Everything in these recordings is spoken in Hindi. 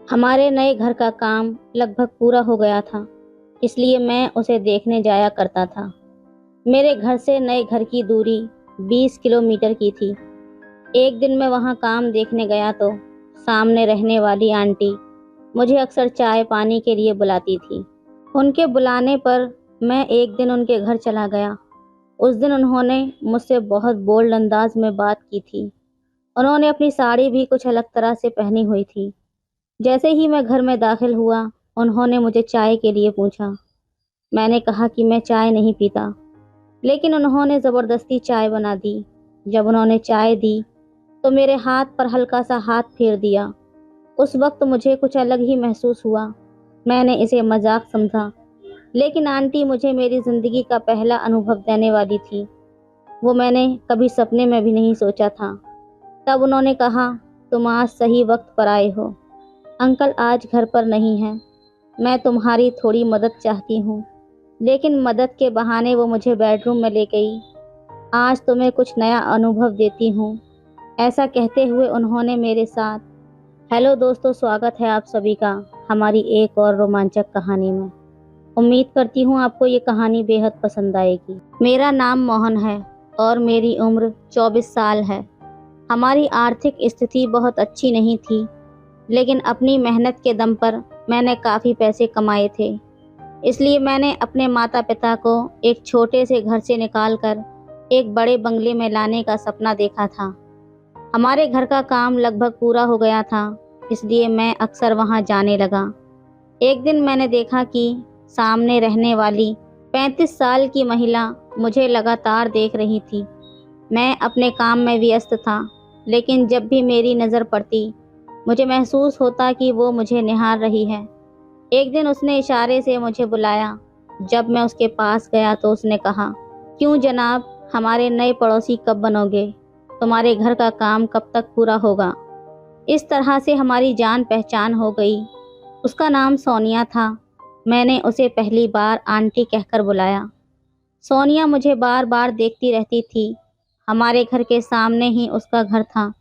हमारे नए घर का काम लगभग पूरा हो गया था, इसलिए मैं उसे देखने जाया करता था। मेरे घर से नए घर की दूरी 20 किलोमीटर की थी। एक दिन मैं वहाँ काम देखने गया तो सामने रहने वाली आंटी मुझे अक्सर चाय पानी के लिए बुलाती थी। उनके बुलाने पर मैं एक दिन उनके घर चला गया। उस दिन उन्होंने मुझसे बहुत बोल्ड अंदाज में बात की थी। उन्होंने अपनी साड़ी भी कुछ अलग तरह से पहनी हुई थी। जैसे ही मैं घर में दाखिल हुआ, उन्होंने मुझे चाय के लिए पूछा। मैंने कहा कि मैं चाय नहीं पीता, लेकिन उन्होंने ज़बरदस्ती चाय बना दी। जब उन्होंने चाय दी तो मेरे हाथ पर हल्का सा हाथ फेर दिया। उस वक्त मुझे कुछ अलग ही महसूस हुआ। मैंने इसे मजाक समझा, लेकिन आंटी मुझे मेरी ज़िंदगी का पहला अनुभव देने वाली थी। वो मैंने कभी सपने में भी नहीं सोचा था। तब उन्होंने कहा, तुम आज सही वक्त पर आए हो। अंकल आज घर पर नहीं हैं। मैं तुम्हारी थोड़ी मदद चाहती हूँ। लेकिन मदद के बहाने वो मुझे बेडरूम में ले गई। आज तुम्हें कुछ नया अनुभव देती हूँ। ऐसा कहते हुए उन्होंने मेरे साथ। हेलो दोस्तों, स्वागत है आप सभी का हमारी एक और रोमांचक कहानी में। उम्मीद करती हूँ आपको ये कहानी बेहद पसंद आएगी। मेरा नाम मोहन है और मेरी उम्र 24 साल है। हमारी आर्थिक स्थिति बहुत अच्छी नहीं थी, लेकिन अपनी मेहनत के दम पर मैंने काफ़ी पैसे कमाए थे। इसलिए मैंने अपने माता पिता को एक छोटे से घर से निकालकर एक बड़े बंगले में लाने का सपना देखा था। हमारे घर का काम लगभग पूरा हो गया था, इसलिए मैं अक्सर वहां जाने लगा। एक दिन मैंने देखा कि सामने रहने वाली 35 साल की महिला मुझे लगातार देख रही थी। मैं अपने काम में व्यस्त था, लेकिन जब भी मेरी नज़र पड़ती, मुझे महसूस होता कि वो मुझे निहार रही है। एक दिन उसने इशारे से मुझे बुलाया। जब मैं उसके पास गया तो उसने कहा, क्यों जनाब, हमारे नए पड़ोसी कब बनोगे? तुम्हारे घर का काम कब तक पूरा होगा? इस तरह से हमारी जान पहचान हो गई। उसका नाम सोनिया था। मैंने उसे पहली बार आंटी कहकर बुलाया। सोनिया मुझे बार बार देखती रहती थी। हमारे घर के सामने ही उसका घर था,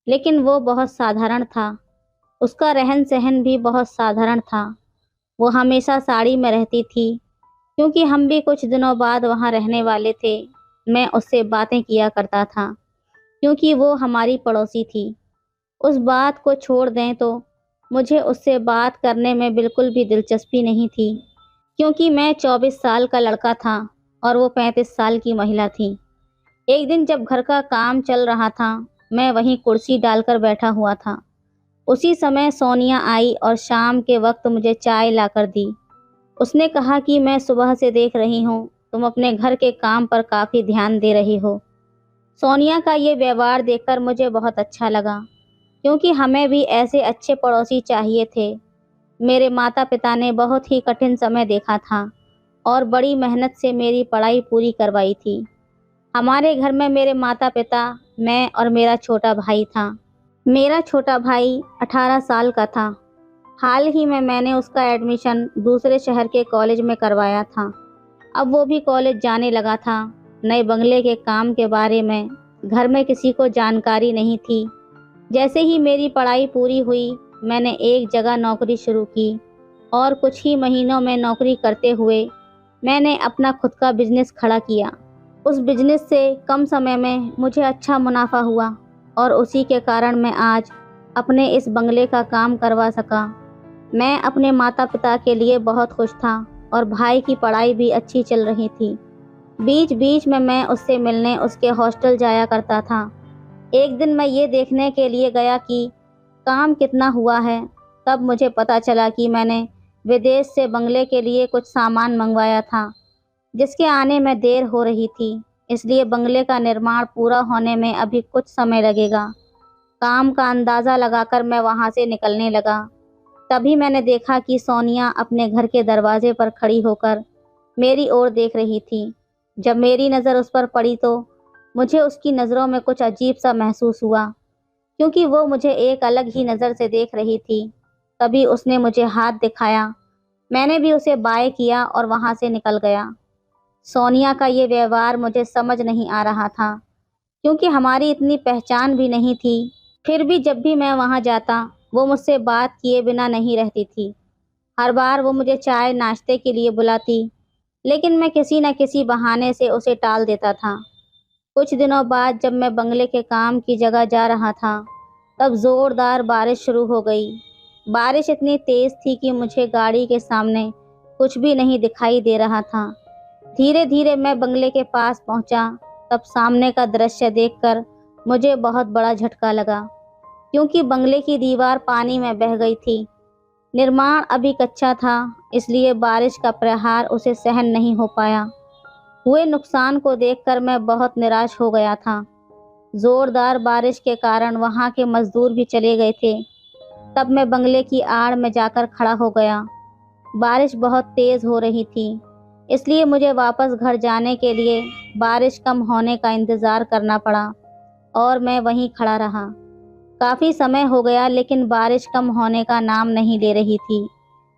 लेकिन वो बहुत साधारण था। उसका रहन सहन भी बहुत साधारण था। वो हमेशा साड़ी में रहती थी, क्योंकि हम भी कुछ दिनों बाद वहाँ रहने वाले थे। मैं उससे बातें किया करता था, क्योंकि वो हमारी पड़ोसी थी। उस बात को छोड़ दें तो मुझे उससे बात करने में बिल्कुल भी दिलचस्पी नहीं थी, क्योंकि मैं 24 साल का लड़का था और वो 35 साल की महिला थी। एक दिन जब घर का काम चल रहा था, मैं वहीं कुर्सी डालकर बैठा हुआ था। उसी समय सोनिया आई और शाम के वक्त मुझे चाय लाकर दी। उसने कहा कि मैं सुबह से देख रही हूँ, तुम अपने घर के काम पर काफ़ी ध्यान दे रही हो। सोनिया का ये व्यवहार देखकर मुझे बहुत अच्छा लगा, क्योंकि हमें भी ऐसे अच्छे पड़ोसी चाहिए थे। मेरे माता पिता ने बहुत ही कठिन समय देखा था और बड़ी मेहनत से मेरी पढ़ाई पूरी करवाई थी। हमारे घर में मेरे माता पिता, मैं और मेरा छोटा भाई था। मेरा छोटा भाई 18 साल का था। हाल ही में मैंने उसका एडमिशन दूसरे शहर के कॉलेज में करवाया था। अब वो भी कॉलेज जाने लगा था। नए बंगले के काम के बारे में घर में किसी को जानकारी नहीं थी। जैसे ही मेरी पढ़ाई पूरी हुई, मैंने एक जगह नौकरी शुरू की और कुछ ही महीनों में नौकरी करते हुए मैंने अपना खुद का बिजनेस खड़ा किया। उस बिजनेस से कम समय में मुझे अच्छा मुनाफा हुआ और उसी के कारण मैं आज अपने इस बंगले का काम करवा सका। मैं अपने माता पिता के लिए बहुत खुश था और भाई की पढ़ाई भी अच्छी चल रही थी। बीच बीच में मैं उससे मिलने उसके हॉस्टल जाया करता था। एक दिन मैं ये देखने के लिए गया कि काम कितना हुआ है। तब मुझे पता चला कि मैंने विदेश से बंगले के लिए कुछ सामान मंगवाया था, जिसके आने में देर हो रही थी। इसलिए बंगले का निर्माण पूरा होने में अभी कुछ समय लगेगा। काम का अंदाज़ा लगाकर मैं वहाँ से निकलने लगा। तभी मैंने देखा कि सोनिया अपने घर के दरवाजे पर खड़ी होकर मेरी ओर देख रही थी। जब मेरी नज़र उस पर पड़ी तो मुझे उसकी नज़रों में कुछ अजीब सा महसूस हुआ, क्योंकि वो मुझे एक अलग ही नज़र से देख रही थी। तभी उसने मुझे हाथ दिखाया। मैंने भी उसे बाय किया और वहाँ से निकल गया। सोनिया का ये व्यवहार मुझे समझ नहीं आ रहा था, क्योंकि हमारी इतनी पहचान भी नहीं थी। फिर भी जब भी मैं वहाँ जाता वो मुझसे बात किए बिना नहीं रहती थी। हर बार वो मुझे चाय नाश्ते के लिए बुलाती, लेकिन मैं किसी न किसी बहाने से उसे टाल देता था। कुछ दिनों बाद जब मैं बंगले के काम की जगह जा रहा था, तब ज़ोरदार बारिश शुरू हो गई। बारिश इतनी तेज़ थी कि मुझे गाड़ी के सामने कुछ भी नहीं दिखाई दे रहा था। धीरे धीरे मैं बंगले के पास पहुंचा, तब सामने का दृश्य देखकर मुझे बहुत बड़ा झटका लगा, क्योंकि बंगले की दीवार पानी में बह गई थी। निर्माण अभी कच्चा था, इसलिए बारिश का प्रहार उसे सहन नहीं हो पाया। हुए नुकसान को देखकर मैं बहुत निराश हो गया था। जोरदार बारिश के कारण वहां के मजदूर भी चले गए थे। तब मैं बंगले की आड़ में जाकर खड़ा हो गया। बारिश बहुत तेज हो रही थी, इसलिए मुझे वापस घर जाने के लिए बारिश कम होने का इंतजार करना पड़ा और मैं वहीं खड़ा रहा। काफी समय हो गया, लेकिन बारिश कम होने का नाम नहीं ले रही थी।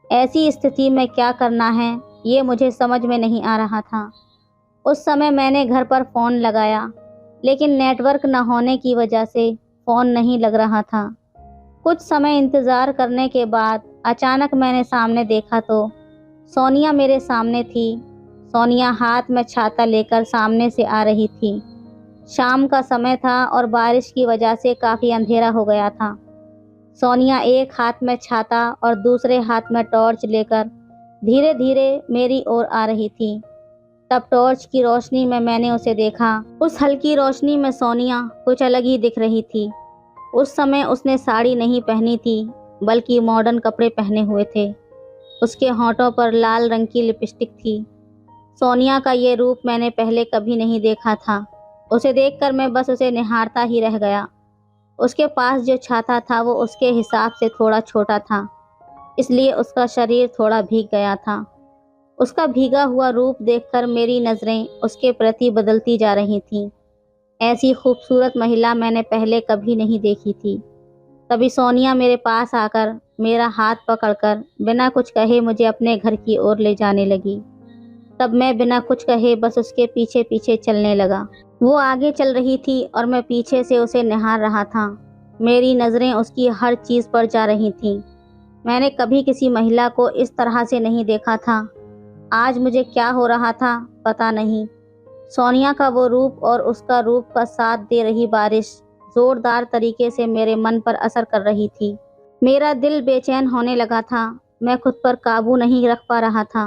ऐसी स्थिति में क्या करना है, ये मुझे समझ में नहीं आ रहा था। उस समय मैंने घर पर फ़ोन लगाया, लेकिन नेटवर्क न होने की वजह से फ़ोन नहीं लग रहा था। कुछ समय इंतज़ार करने के बाद अचानक मैंने सामने देखा तो सोनिया मेरे सामने थी। सोनिया हाथ में छाता लेकर सामने से आ रही थी। शाम का समय था और बारिश की वजह से काफ़ी अंधेरा हो गया था। सोनिया एक हाथ में छाता और दूसरे हाथ में टॉर्च लेकर धीरे धीरे मेरी ओर आ रही थी। तब टॉर्च की रोशनी में मैंने उसे देखा। उस हल्की रोशनी में सोनिया कुछ अलग ही दिख रही थी। उस समय उसने साड़ी नहीं पहनी थी, बल्कि मॉडर्न कपड़े पहने हुए थे। उसके होंठों पर लाल रंग की लिपस्टिक थी। सोनिया का ये रूप मैंने पहले कभी नहीं देखा था। उसे देखकर मैं बस उसे निहारता ही रह गया। उसके पास जो छाता था वो उसके हिसाब से थोड़ा छोटा था, इसलिए उसका शरीर थोड़ा भीग गया था। उसका भीगा हुआ रूप देखकर मेरी नज़रें उसके प्रति बदलती जा रही थीं। ऐसी खूबसूरत महिला मैंने पहले कभी नहीं देखी थी। तभी सोनिया मेरे पास आकर मेरा हाथ पकड़कर बिना कुछ कहे मुझे अपने घर की ओर ले जाने लगी। तब मैं बिना कुछ कहे बस उसके पीछे पीछे चलने लगा। वो आगे चल रही थी और मैं पीछे से उसे निहार रहा था। मेरी नज़रें उसकी हर चीज़ पर जा रही थीं। मैंने कभी किसी महिला को इस तरह से नहीं देखा था। आज मुझे क्या हो रहा था पता नहीं। सोनिया का वो रूप और उसका रूप का साथ दे रही बारिश जोरदार तरीके से मेरे मन पर असर कर रही थी। मेरा दिल बेचैन होने लगा था। मैं खुद पर काबू नहीं रख पा रहा था।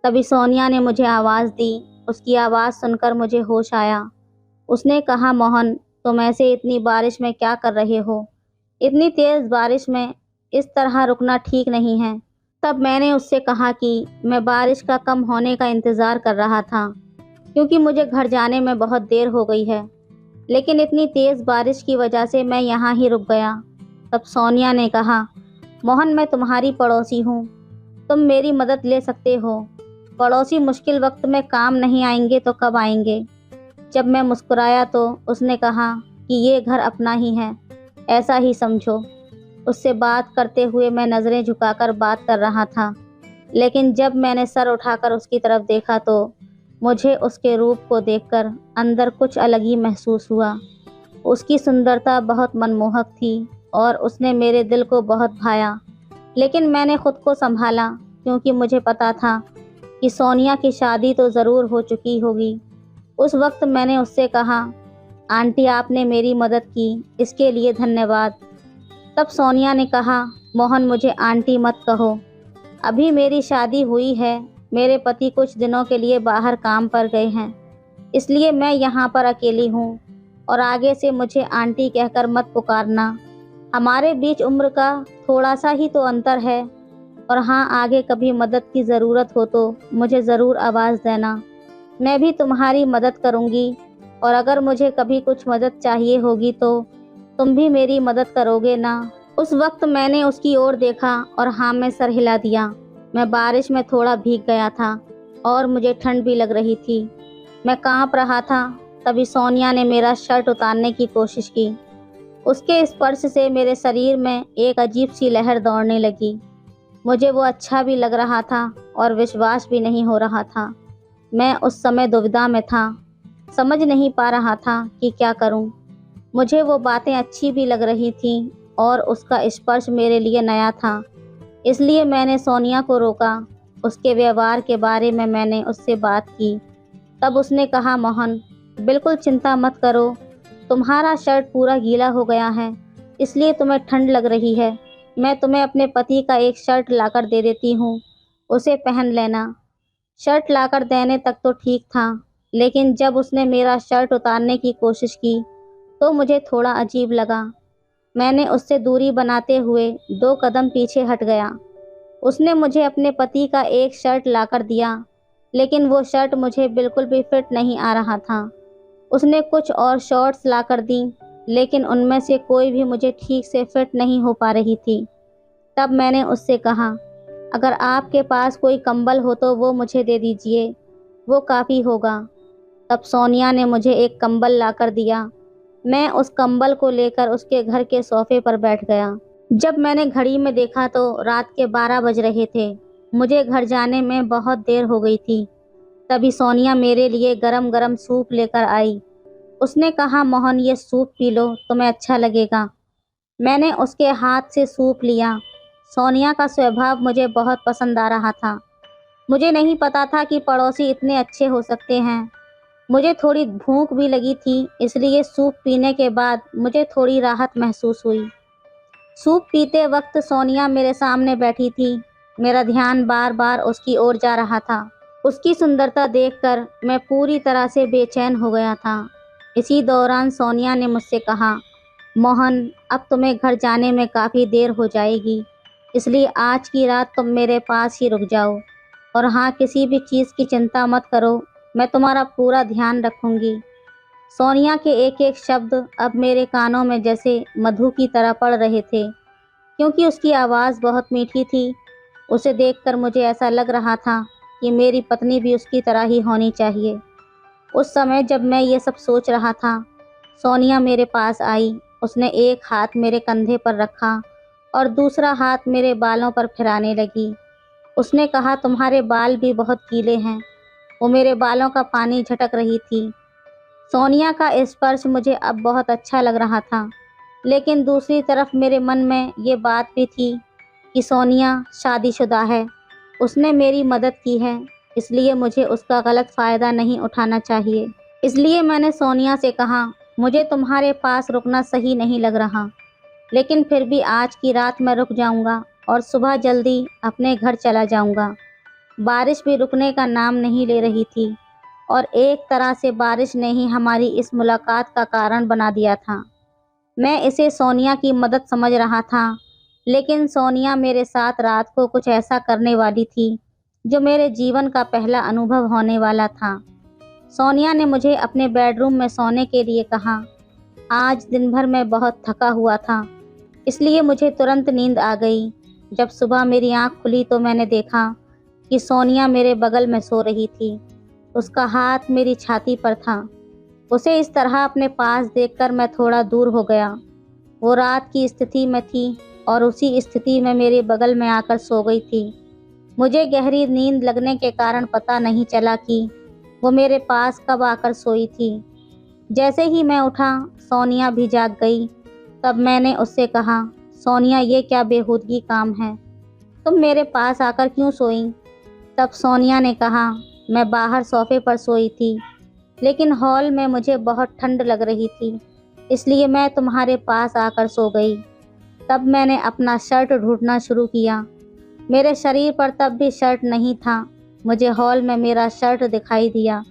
तभी सोनिया ने मुझे आवाज़ दी। उसकी आवाज़ सुनकर मुझे होश आया। उसने कहा, मोहन, तुम ऐसे इतनी बारिश में क्या कर रहे हो? इतनी तेज़ बारिश में इस तरह रुकना ठीक नहीं है। तब मैंने उससे कहा कि मैं बारिश का कम होने का इंतज़ार कर रहा था, क्योंकि मुझे घर जाने में बहुत देर हो गई है, लेकिन इतनी तेज़ बारिश की वजह से मैं यहाँ ही रुक गया। तब सोनिया ने कहा, मोहन, मैं तुम्हारी पड़ोसी हूँ, तुम मेरी मदद ले सकते हो। पड़ोसी मुश्किल वक्त में काम नहीं आएंगे तो कब आएंगे? जब मैं मुस्कुराया तो उसने कहा कि ये घर अपना ही है, ऐसा ही समझो। उससे बात करते हुए मैं नज़रें झुकाकर बात कर रहा था, लेकिन जब मैंने सर उठाकर उसकी तरफ देखा तो मुझे उसके रूप को देखकर अंदर कुछ अलग ही महसूस हुआ। उसकी सुंदरता बहुत मनमोहक थी और उसने मेरे दिल को बहुत भाया। लेकिन मैंने खुद को संभाला, क्योंकि मुझे पता था कि सोनिया की शादी तो ज़रूर हो चुकी होगी। उस वक्त मैंने उससे कहा, आंटी, आपने मेरी मदद की, इसके लिए धन्यवाद। तब सोनिया ने कहा, मोहन, मुझे आंटी मत कहो। अभी मेरी शादी हुई है। मेरे पति कुछ दिनों के लिए बाहर काम पर गए हैं, इसलिए मैं यहाँ पर अकेली हूँ। और आगे से मुझे आंटी कहकर मत पुकारना। हमारे बीच उम्र का थोड़ा सा ही तो अंतर है। और हाँ, आगे कभी मदद की ज़रूरत हो तो मुझे ज़रूर आवाज़ देना। मैं भी तुम्हारी मदद करूँगी, और अगर मुझे कभी कुछ मदद चाहिए होगी तो तुम भी मेरी मदद करोगे ना? उस वक्त मैंने उसकी ओर देखा और हाँ में सर हिला दिया। मैं बारिश में थोड़ा भीग गया था और मुझे ठंड भी लग रही थी। मैं कांप रहा था। तभी सोनिया ने मेरा शर्ट उतारने की कोशिश की। उसके स्पर्श से मेरे शरीर में एक अजीब सी लहर दौड़ने लगी। मुझे वो अच्छा भी लग रहा था और विश्वास भी नहीं हो रहा था। मैं उस समय दुविधा में था, समझ नहीं पा रहा था कि क्या करूं। मुझे वो बातें अच्छी भी लग रही थीं और उसका स्पर्श मेरे लिए नया था। इसलिए मैंने सोनिया को रोका। उसके व्यवहार के बारे में मैंने उससे बात की। तब उसने कहा, मोहन, बिल्कुल चिंता मत करो। तुम्हारा शर्ट पूरा गीला हो गया है, इसलिए तुम्हें ठंड लग रही है। मैं तुम्हें अपने पति का एक शर्ट लाकर दे देती हूँ, उसे पहन लेना। शर्ट लाकर देने तक तो ठीक था, लेकिन जब उसने मेरा शर्ट उतारने की कोशिश की तो मुझे थोड़ा अजीब लगा। मैंने उससे दूरी बनाते हुए 2 कदम पीछे हट गया। उसने मुझे अपने पति का एक शर्ट लाकर दिया, लेकिन वो शर्ट मुझे बिल्कुल भी फिट नहीं आ रहा था। उसने कुछ और शॉर्ट्स लाकर दी, लेकिन उनमें से कोई भी मुझे ठीक से फिट नहीं हो पा रही थी। तब मैंने उससे कहा, अगर आपके पास कोई कंबल हो तो वो मुझे दे दीजिए, वो काफ़ी होगा। तब सोनिया ने मुझे एक कंबल लाकर दिया। मैं उस कंबल को लेकर उसके घर के सोफे पर बैठ गया। जब मैंने घड़ी में देखा तो रात के 12 बज रहे थे। मुझे घर जाने में बहुत देर हो गई थी। तभी सोनिया मेरे लिए गरम गरम सूप लेकर आई। उसने कहा, मोहन, ये सूप पी लो, तुम्हें अच्छा लगेगा। मैंने उसके हाथ से सूप लिया। सोनिया का स्वभाव मुझे बहुत पसंद आ रहा था। मुझे नहीं पता था कि पड़ोसी इतने अच्छे हो सकते हैं। मुझे थोड़ी भूख भी लगी थी, इसलिए सूप पीने के बाद मुझे थोड़ी राहत महसूस हुई। सूप पीते वक्त सोनिया मेरे सामने बैठी थी। मेरा ध्यान बार बार उसकी ओर जा रहा था। उसकी सुंदरता देखकर मैं पूरी तरह से बेचैन हो गया था। इसी दौरान सोनिया ने मुझसे कहा, मोहन, अब तुम्हें घर जाने में काफ़ी देर हो जाएगी, इसलिए आज की रात तुम मेरे पास ही रुक जाओ। और हाँ, किसी भी चीज़ की चिंता मत करो, मैं तुम्हारा पूरा ध्यान रखूंगी। सोनिया के एक एक शब्द अब मेरे कानों में जैसे मधु की तरह पड़ रहे थे, क्योंकि उसकी आवाज़ बहुत मीठी थी। उसे देखकर मुझे ऐसा लग रहा था कि मेरी पत्नी भी उसकी तरह ही होनी चाहिए। उस समय जब मैं ये सब सोच रहा था, सोनिया मेरे पास आई। उसने एक हाथ मेरे कंधे पर रखा और दूसरा हाथ मेरे बालों पर फिराने लगी। उसने कहा, तुम्हारे बाल भी बहुत गीले हैं। वो मेरे बालों का पानी झटक रही थी। सोनिया का स्पर्श मुझे अब बहुत अच्छा लग रहा था, लेकिन दूसरी तरफ मेरे मन में ये बात भी थी कि सोनिया शादीशुदा है। उसने मेरी मदद की है, इसलिए मुझे उसका गलत फ़ायदा नहीं उठाना चाहिए। इसलिए मैंने सोनिया से कहा, मुझे तुम्हारे पास रुकना सही नहीं लग रहा, लेकिन फिर भी आज की रात मैं रुक जाऊंगा और सुबह जल्दी अपने घर चला जाऊंगा। बारिश भी रुकने का नाम नहीं ले रही थी और एक तरह से बारिश ने ही हमारी इस मुलाकात का कारण बना दिया था। मैं इसे सोनिया की मदद समझ रहा था, लेकिन सोनिया मेरे साथ रात को कुछ ऐसा करने वाली थी जो मेरे जीवन का पहला अनुभव होने वाला था। सोनिया ने मुझे अपने बेडरूम में सोने के लिए कहा। आज दिन भर मैं बहुत थका हुआ था, इसलिए मुझे तुरंत नींद आ गई। जब सुबह मेरी आंख खुली तो मैंने देखा कि सोनिया मेरे बगल में सो रही थी। उसका हाथ मेरी छाती पर था। उसे इस तरह अपने पास देखकर मैं थोड़ा दूर हो गया। वो रात की स्थिति में थी और उसी स्थिति में मेरे बगल में आकर सो गई थी। मुझे गहरी नींद लगने के कारण पता नहीं चला कि वो मेरे पास कब आकर सोई थी। जैसे ही मैं उठा, सोनिया भी जाग गई। तब मैंने उससे कहा, सोनिया, ये क्या बेहूदगी काम है? तुम मेरे पास आकर क्यों सोई? तब सोनिया ने कहा, मैं बाहर सोफे पर सोई थी, लेकिन हॉल में मुझे बहुत ठंड लग रही थी, इसलिए मैं तुम्हारे पास आकर सो गई। तब मैंने अपना शर्ट ढूंढना शुरू किया। मेरे शरीर पर तब भी शर्ट नहीं था। मुझे हॉल में मेरा शर्ट दिखाई दिया।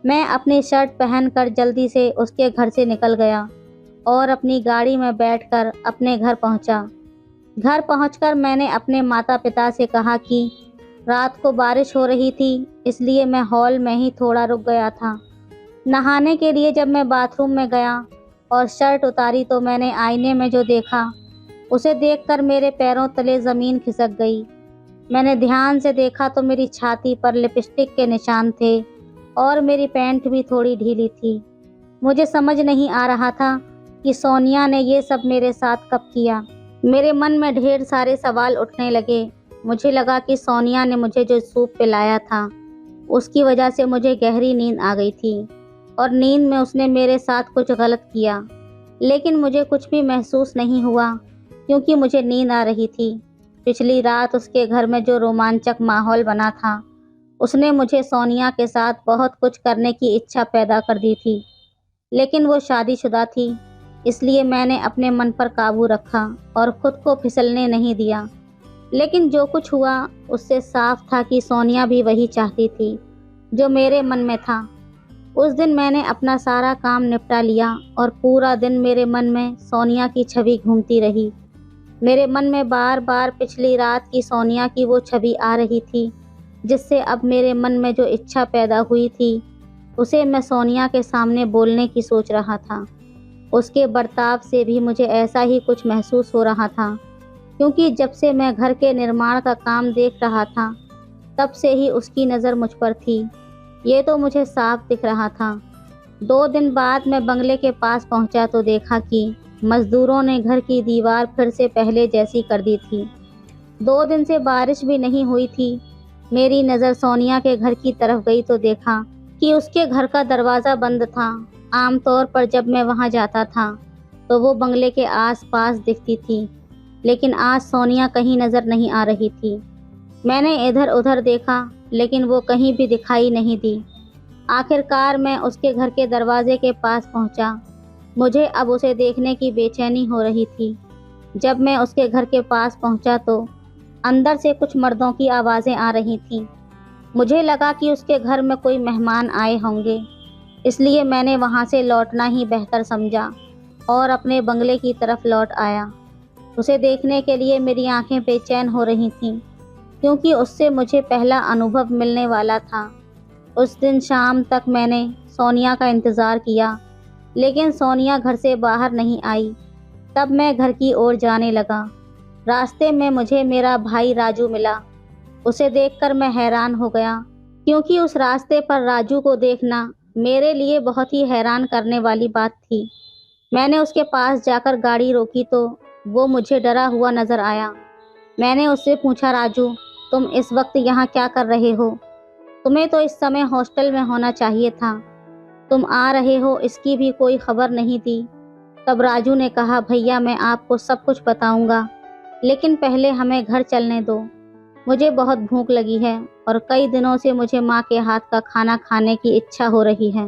मैं अपनी शर्ट पहनकर जल्दी से उसके घर से निकल गया और अपनी गाड़ी में बैठकर अपने घर पहुंचा। घर पहुंचकर मैंने अपने माता पिता से कहा कि रात को बारिश हो रही थी, इसलिए मैं हॉल में ही थोड़ा रुक गया था। नहाने के लिए जब मैं बाथरूम में गया और शर्ट उतारी तो मैंने आईने में जो देखा, उसे देखकर मेरे पैरों तले ज़मीन खिसक गई। मैंने ध्यान से देखा तो मेरी छाती पर लिपस्टिक के निशान थे और मेरी पैंट भी थोड़ी ढीली थी। मुझे समझ नहीं आ रहा था कि सोनिया ने ये सब मेरे साथ कब किया। मेरे मन में ढेर सारे सवाल उठने लगे। मुझे लगा कि सोनिया ने मुझे जो सूप पिलाया था, उसकी वजह से मुझे गहरी नींद आ गई थी और नींद में उसने मेरे साथ कुछ गलत किया, लेकिन मुझे कुछ भी महसूस नहीं हुआ। क्योंकि मुझे नींद आ रही थी। पिछली रात उसके घर में जो रोमांचक माहौल बना था, उसने मुझे सोनिया के साथ बहुत कुछ करने की इच्छा पैदा कर दी थी। लेकिन वो शादीशुदा थी, इसलिए मैंने अपने मन पर काबू रखा और खुद को फिसलने नहीं दिया। लेकिन जो कुछ हुआ, उससे साफ था कि सोनिया भी वही चाहती थी जो मेरे मन में था। उस दिन मैंने अपना सारा काम निपटा लिया और पूरा दिन मेरे मन में सोनिया की छवि घूमती रही। मेरे मन में बार बार पिछली रात की सोनिया की वो छवि आ रही थी, जिससे अब मेरे मन में जो इच्छा पैदा हुई थी, उसे मैं सोनिया के सामने बोलने की सोच रहा था। उसके बर्ताव से भी मुझे ऐसा ही कुछ महसूस हो रहा था, क्योंकि जब से मैं घर के निर्माण का काम देख रहा था, तब से ही उसकी नज़र मुझ पर थी। ये तो मुझे साफ दिख रहा था। 2 दिन बाद मैं बंगले के पास पहुंचा तो देखा कि मजदूरों ने घर की दीवार फिर से पहले जैसी कर दी थी। 2 दिन से बारिश भी नहीं हुई थी। मेरी नज़र सोनिया के घर की तरफ गई तो देखा कि उसके घर का दरवाज़ा बंद था। आमतौर पर जब मैं वहां जाता था तो वो बंगले के आसपास दिखती थी, लेकिन आज सोनिया कहीं नज़र नहीं आ रही थी। मैंने इधर उधर देखा, लेकिन वो कहीं भी दिखाई नहीं दी। आखिरकार मैं उसके घर के दरवाजे के पास पहुंचा। मुझे अब उसे देखने की बेचैनी हो रही थी। जब मैं उसके घर के पास पहुंचा तो अंदर से कुछ मर्दों की आवाज़ें आ रही थीं। मुझे लगा कि उसके घर में कोई मेहमान आए होंगे, इसलिए मैंने वहां से लौटना ही बेहतर समझा और अपने बंगले की तरफ लौट आया। उसे देखने के लिए मेरी आंखें बेचैन हो रही थीं, क्योंकि उससे मुझे पहला अनुभव मिलने वाला था। उस दिन शाम तक मैंने सोनिया का इंतज़ार किया, लेकिन सोनिया घर से बाहर नहीं आई। तब मैं घर की ओर जाने लगा। रास्ते में मुझे मेरा भाई राजू मिला। उसे देखकर मैं हैरान हो गया, क्योंकि उस रास्ते पर राजू को देखना मेरे लिए बहुत ही हैरान करने वाली बात थी। मैंने उसके पास जाकर गाड़ी रोकी तो वो मुझे डरा हुआ नज़र आया। मैंने उससे पूछा, राजू, तुम इस वक्त यहाँ क्या कर रहे हो? तुम्हें तो इस समय हॉस्टल में होना चाहिए था। तुम आ रहे हो इसकी भी कोई खबर नहीं दी। तब राजू ने कहा, भैया मैं आपको सब कुछ बताऊंगा, लेकिन पहले हमें घर चलने दो। मुझे बहुत भूख लगी है और कई दिनों से मुझे माँ के हाथ का खाना खाने की इच्छा हो रही है।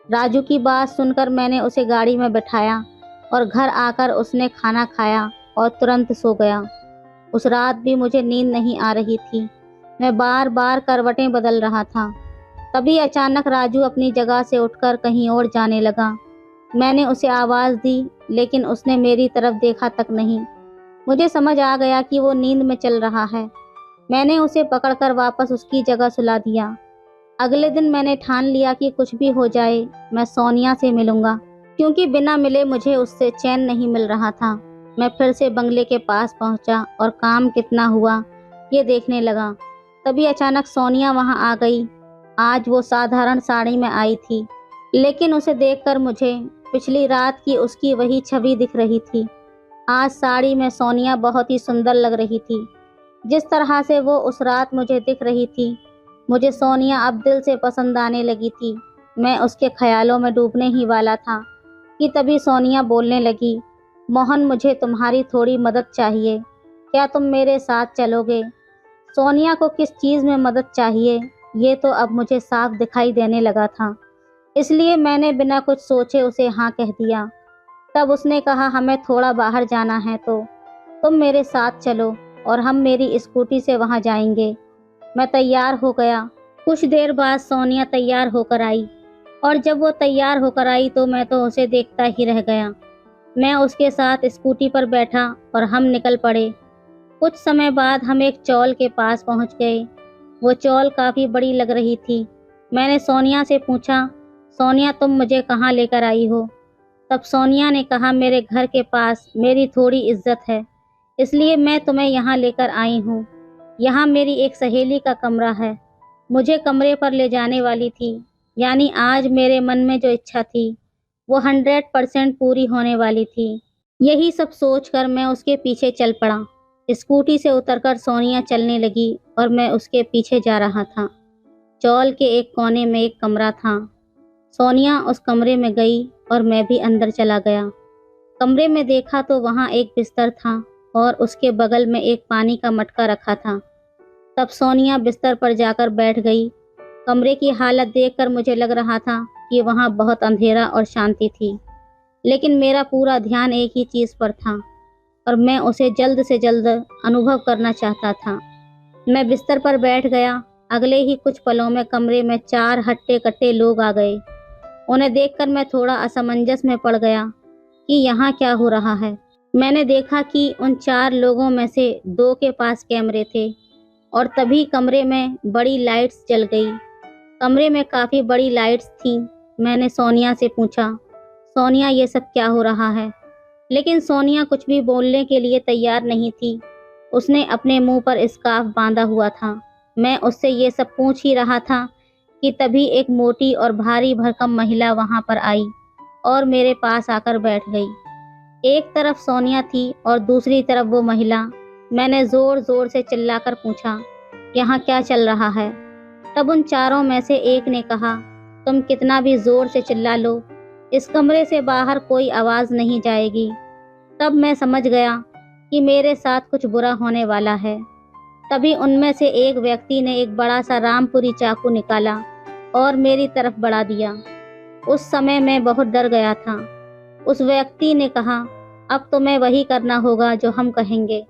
राजू की बात सुनकर मैंने उसे गाड़ी में बैठाया और घर आकर उसने खाना खाया और तुरंत सो गया। उस रात भी मुझे नींद नहीं आ रही थी। मैं बार बार करवटें बदल रहा था। तभी अचानक राजू अपनी जगह से उठकर कहीं और जाने लगा। मैंने उसे आवाज़ दी, लेकिन उसने मेरी तरफ देखा तक नहीं। मुझे समझ आ गया कि वो नींद में चल रहा है। मैंने उसे पकड़कर वापस उसकी जगह सुला दिया। अगले दिन मैंने ठान लिया कि कुछ भी हो जाए मैं सोनिया से मिलूंगा, क्योंकि बिना मिले मुझे उससे चैन नहीं मिल रहा था। मैं फिर से बंगले के पास पहुंचा और काम कितना हुआ ये देखने लगा। तभी अचानक सोनिया वहां आ गई। आज वो साधारण साड़ी में आई थी, लेकिन उसे देखकर मुझे पिछली रात की उसकी वही छवि दिख रही थी। आज साड़ी में सोनिया बहुत ही सुंदर लग रही थी। जिस तरह से वो उस रात मुझे दिख रही थी, मुझे सोनिया अब दिल से पसंद आने लगी थी। मैं उसके ख्यालों में डूबने ही वाला था कि तभी सोनिया बोलने लगी, मोहन, मुझे तुम्हारी थोड़ी मदद चाहिए। क्या तुम मेरे साथ चलोगे? सोनिया को किस चीज़ में मदद चाहिए, ये तो अब मुझे साफ दिखाई देने लगा था। इसलिए मैंने बिना कुछ सोचे उसे हाँ कह दिया। तब उसने कहा, हमें थोड़ा बाहर जाना है तो तुम मेरे साथ चलो और हम मेरी स्कूटी से वहाँ जाएंगे। मैं तैयार हो गया। कुछ देर बाद सोनिया तैयार होकर आई, और जब वो तैयार होकर आई तो मैं तो उसे देखता ही रह गया। मैं उसके साथ स्कूटी पर बैठा और हम निकल पड़े। कुछ समय बाद हम एक चौल के पास पहुंच गए। वो चौल काफ़ी बड़ी लग रही थी। मैंने सोनिया से पूछा, सोनिया, तुम मुझे कहाँ लेकर आई हो? तब सोनिया ने कहा, मेरे घर के पास मेरी थोड़ी इज्जत है, इसलिए मैं तुम्हें यहाँ लेकर आई हूँ। यहाँ मेरी एक सहेली का कमरा है। मुझे कमरे पर ले जाने वाली थी, यानी आज मेरे मन में जो इच्छा थी वो 100% पूरी होने वाली थी। यही सब सोचकर मैं उसके पीछे चल पड़ा। स्कूटी से उतरकर सोनिया चलने लगी और मैं उसके पीछे जा रहा था। चौल के एक कोने में एक कमरा था। सोनिया उस कमरे में गई और मैं भी अंदर चला गया। कमरे में देखा तो वहाँ एक बिस्तर था और उसके बगल में एक पानी का मटका रखा था। तब सोनिया बिस्तर पर जाकर बैठ गई। कमरे की हालत देखकर मुझे लग रहा था कि वहाँ बहुत अंधेरा और शांति थी, लेकिन मेरा पूरा ध्यान एक ही चीज़ पर था और मैं उसे जल्द से जल्द अनुभव करना चाहता था। मैं बिस्तर पर बैठ गया। अगले ही कुछ पलों में कमरे में 4 हट्टे-कट्टे लोग आ गए। उन्हें देखकर मैं थोड़ा असमंजस में पड़ गया कि यहाँ क्या हो रहा है। मैंने देखा कि उन 4 लोगों में से 2 के पास कैमरे थे और तभी कमरे में बड़ी लाइट्स जल गई। कमरे में काफ़ी बड़ी लाइट्स थीं। मैंने सोनिया से पूछा, सोनिया ये सब क्या हो रहा है? लेकिन सोनिया कुछ भी बोलने के लिए तैयार नहीं थी। उसने अपने मुंह पर स्कार्फ बांधा हुआ था। मैं उससे ये सब पूछ ही रहा था कि तभी एक मोटी और भारी भरकम महिला वहां पर आई और मेरे पास आकर बैठ गई। एक तरफ सोनिया थी और दूसरी तरफ वो महिला। मैंने जोर जोर से चिल्लाकर पूछा, यहाँ क्या चल रहा है? तब उन चारों में से एक ने कहा, तुम कितना भी जोर से चिल्ला लो, इस कमरे से बाहर कोई आवाज़ नहीं जाएगी। तब मैं समझ गया कि मेरे साथ कुछ बुरा होने वाला है। तभी उनमें से एक व्यक्ति ने एक बड़ा सा रामपुरी चाकू निकाला और मेरी तरफ बढ़ा दिया। उस समय मैं बहुत डर गया था। उस व्यक्ति ने कहा, अब तुम्हें वही करना होगा जो हम कहेंगे,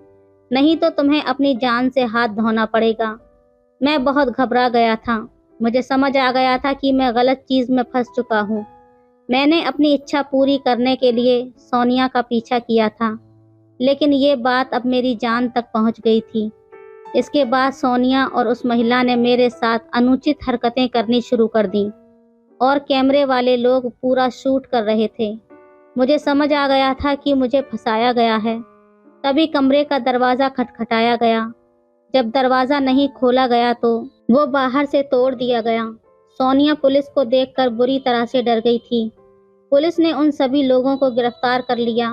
नहीं तो तुम्हें अपनी जान से हाथ धोना पड़ेगा। मैं बहुत घबरा गया था। मुझे समझ आ गया था कि मैं गलत चीज़ में फंस चुका हूँ। मैंने अपनी इच्छा पूरी करने के लिए सोनिया का पीछा किया था, लेकिन ये बात अब मेरी जान तक पहुँच गई थी। इसके बाद सोनिया और उस महिला ने मेरे साथ अनुचित हरकतें करनी शुरू कर दी और कैमरे वाले लोग पूरा शूट कर रहे थे। मुझे समझ आ गया था कि मुझे फंसाया गया है। तभी कमरे का दरवाज़ा खटखटाया गया। जब दरवाज़ा नहीं खोला गया तो वो बाहर से तोड़ दिया गया। सोनिया पुलिस को देखकर बुरी तरह से डर गई थी। पुलिस ने उन सभी लोगों को गिरफ्तार कर लिया।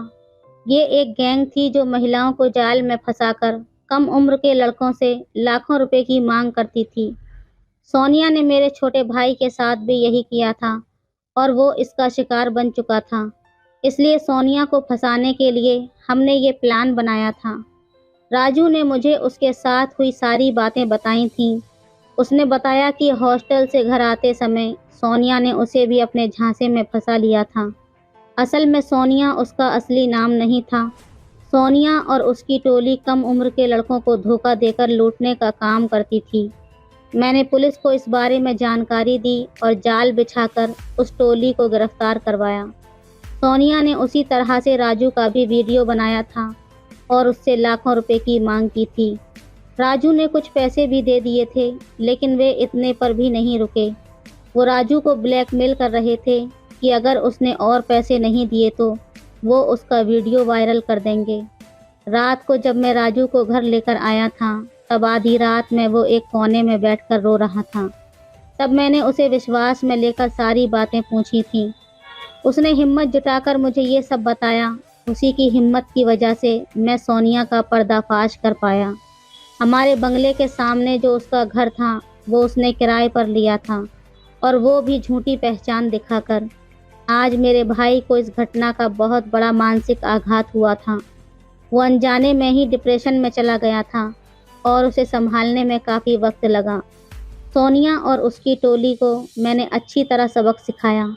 ये एक गैंग थी जो महिलाओं को जाल में फंसाकर कम उम्र के लड़कों से लाखों रुपए की मांग करती थी। सोनिया ने मेरे छोटे भाई के साथ भी यही किया था और वो इसका शिकार बन चुका था। इसलिए सोनिया को फंसाने के लिए हमने ये प्लान बनाया था। राजू ने मुझे उसके साथ हुई सारी बातें बताई थीं। उसने बताया कि हॉस्टल से घर आते समय सोनिया ने उसे भी अपने झांसे में फंसा लिया था। असल में सोनिया उसका असली नाम नहीं था। सोनिया और उसकी टोली कम उम्र के लड़कों को धोखा देकर लूटने का काम करती थी। मैंने पुलिस को इस बारे में जानकारी दी और जाल बिछाकर उस टोली को गिरफ्तार करवाया। सोनिया ने उसी तरह से राजू का भी वीडियो बनाया था और उससे लाखों रुपए की मांग की थी। राजू ने कुछ पैसे भी दे दिए थे, लेकिन वे इतने पर भी नहीं रुके। वो राजू को ब्लैकमेल कर रहे थे कि अगर उसने और पैसे नहीं दिए तो वो उसका वीडियो वायरल कर देंगे। रात को जब मैं राजू को घर लेकर आया था, तब आधी रात में वो एक कोने में बैठकर रो रहा था। तब मैंने उसे विश्वास में लेकर सारी बातें पूछी थीं। उसने हिम्मत जुटाकर मुझे ये सब बताया। उसी की हिम्मत की वजह से मैं सोनिया का पर्दाफाश कर पाया। हमारे बंगले के सामने जो उसका घर था वो उसने किराए पर लिया था, और वो भी झूठी पहचान दिखाकर। आज मेरे भाई को इस घटना का बहुत बड़ा मानसिक आघात हुआ था। वो अनजाने में ही डिप्रेशन में चला गया था और उसे संभालने में काफ़ी वक्त लगा। सोनिया और उसकी टोली को मैंने अच्छी तरह सबक सिखाया।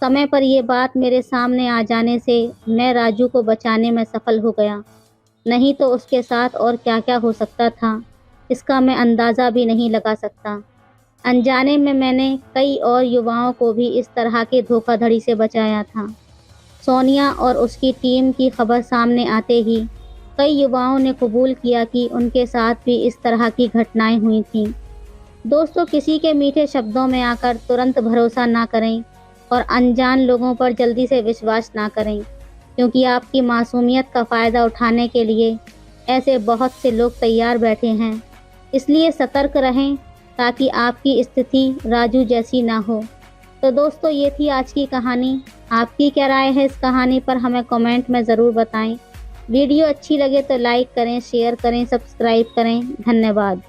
समय पर यह बात मेरे सामने आ जाने से मैं राजू को बचाने में सफल हो गया। नहीं तो उसके साथ और क्या क्या हो सकता था, इसका मैं अंदाज़ा भी नहीं लगा सकता। अनजाने में मैंने कई और युवाओं को भी इस तरह के धोखाधड़ी से बचाया था। सोनिया और उसकी टीम की खबर सामने आते ही कई युवाओं ने कबूल किया कि उनके साथ भी इस तरह की घटनाएं हुई थीं। दोस्तों, किसी के मीठे शब्दों में आकर तुरंत भरोसा ना करें और अनजान लोगों पर जल्दी से विश्वास ना करें, क्योंकि आपकी मासूमियत का फ़ायदा उठाने के लिए ऐसे बहुत से लोग तैयार बैठे हैं। इसलिए सतर्क रहें ताकि आपकी स्थिति राजू जैसी ना हो। तो दोस्तों, ये थी आज की कहानी। आपकी क्या राय है इस कहानी पर हमें कमेंट में ज़रूर बताएं। वीडियो अच्छी लगे तो लाइक करें, शेयर करें, सब्सक्राइब करें। धन्यवाद।